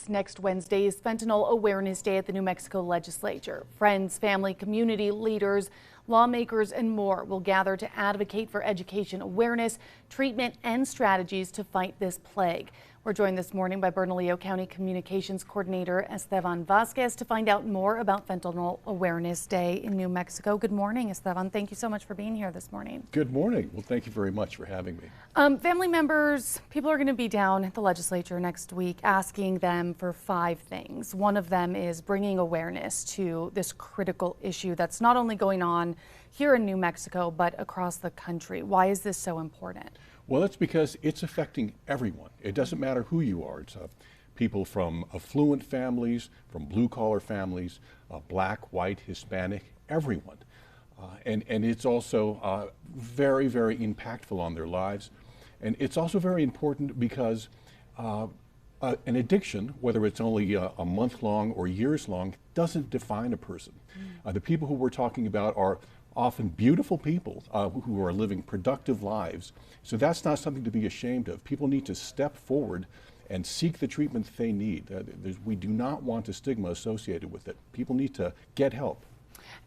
sports. Next Wednesday is Fentanyl Awareness Day at the New Mexico Legislature. Friends, family, community leaders, lawmakers, and more will gather to advocate for education awareness, treatment, and strategies to fight this plague. We're joined this morning by Bernalillo County Communications Coordinator Esteban Vasquez to find out more about Fentanyl Awareness Day in New Mexico. Good morning, Esteban. Thank you so much for being here this morning. Good morning. Well, thank you very much for having me. Family members, people are going to be down at the legislature next week asking them for 5 things. One of them is bringing awareness to this critical issue that's not only going on here in New Mexico, but across the country. Why is this so important? Well, it's because it's affecting everyone. It doesn't matter who you are. It's people from affluent families, from blue-collar families, black, white, Hispanic, everyone. And it's also very, very impactful on their lives. And it's also very important because an addiction, whether it's only a month long or years long, doesn't define a person. The people who we're talking about are often beautiful people who are living productive lives. So that's not something to be ashamed of. People need to step forward and seek the treatment that they need. We do not want a stigma associated with it. People need to get help.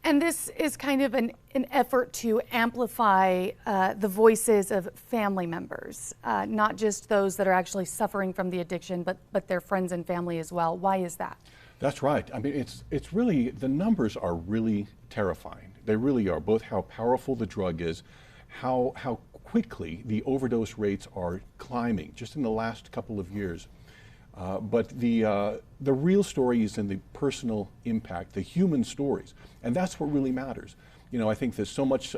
And this is kind of an effort to amplify the voices of family members, not just those that are actually suffering from the addiction, but their friends and family as well. Why is that? That's right. I mean, it's really, the numbers are really terrifying. They really are, both how powerful the drug is, how quickly the overdose rates are climbing just in the last couple of years. But the real story is in the personal impact, the human stories, and that's what really matters. You know, I think there's so much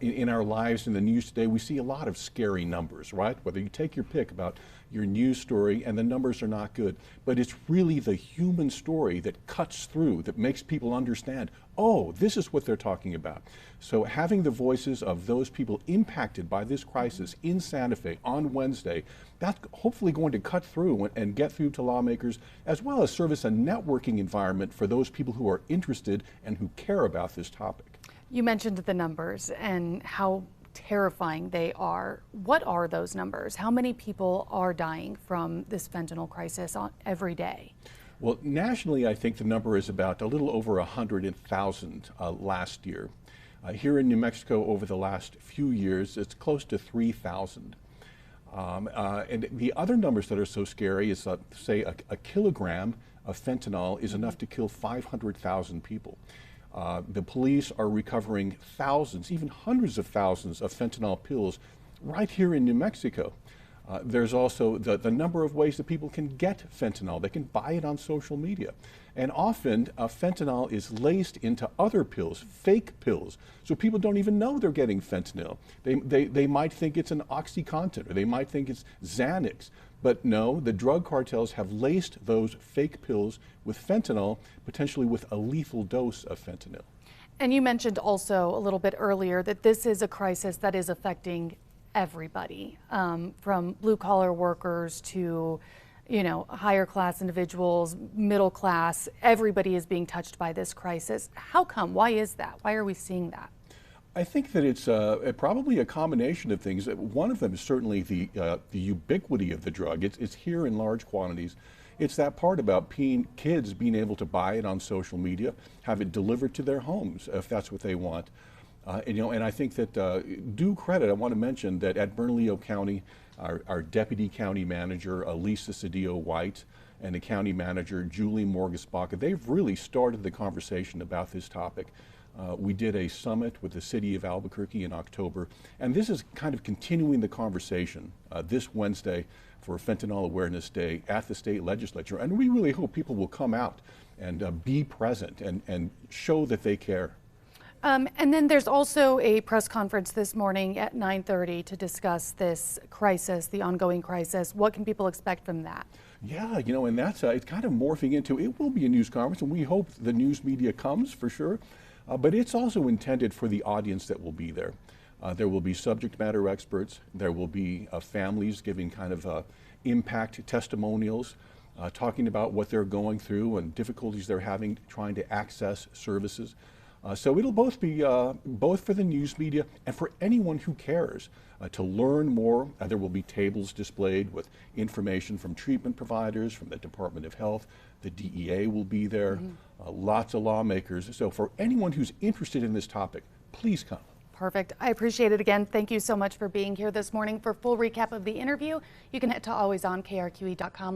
in our lives, in the news today, we see a lot of scary numbers, right? Whether you take your pick about your news story and the numbers are not good, but it's really the human story that cuts through, that makes people understand, oh, this is what they're talking about. So having the voices of those people impacted by this crisis in Santa Fe on Wednesday, that's hopefully going to cut through and get through to lawmakers, as well as serve as a networking environment for those people who are interested and who care about this topic. You mentioned the numbers and how terrifying they are. What are those numbers? How many people are dying from this fentanyl crisis every day? Well, nationally, I think the number is about a little over 100,000 last year. Here in New Mexico, over the last few years, it's close to 3,000. And the other numbers that are so scary is, say, a kilogram of fentanyl is enough to kill 500,000 people. The police are recovering thousands, even hundreds of thousands of fentanyl pills right here in New Mexico. There's also the number of ways that people can get fentanyl. They can buy it on social media. And often fentanyl is laced into other pills, fake pills. So people don't even know they're getting fentanyl. They might think it's an OxyContin, or they might think it's Xanax. But no, the drug cartels have laced those fake pills with fentanyl, potentially with a lethal dose of fentanyl. And you mentioned also a little bit earlier that this is a crisis that is affecting everybody, from blue-collar workers to, you know, higher class individuals, middle class. Everybody is being touched by this crisis. How come? Why is that? Why are we seeing that? I think that it's probably a combination of things. One of them is certainly the ubiquity of the drug. It's here in large quantities. It's that part about kids being able to buy it on social media, have it delivered to their homes if that's what they want. And I think that due credit, I want to mention that at Bernalillo County, our deputy county manager, Lisa Cedillo-White, and the county manager, Julie Morgesbacher, they've really started the conversation about this topic. We did a summit with the city of Albuquerque in October, and this is kind of continuing the conversation this Wednesday for Fentanyl Awareness Day at the state legislature. And we really hope people will come out and be present and show that they care. And then there's also a press conference this morning at 9:30 to discuss this crisis, the ongoing crisis. What can people expect from that? Yeah, you know, and that's it's kind of morphing into, it will be a news conference, and we hope the news media comes for sure. But it's also intended for the audience that will be there. There will be subject matter experts. There will be families giving kind of impact testimonials, talking about what they're going through and difficulties they're having trying to access services. So it'll both be both for the news media and for anyone who cares to learn more. There will be tables displayed with information from treatment providers, from the Department of Health. The DEA will be there, lots of lawmakers. So for anyone who's interested in this topic, please come. Perfect. I appreciate it again. Thank you so much for being here this morning. For full recap of the interview, you can head to alwaysonkrqe.com.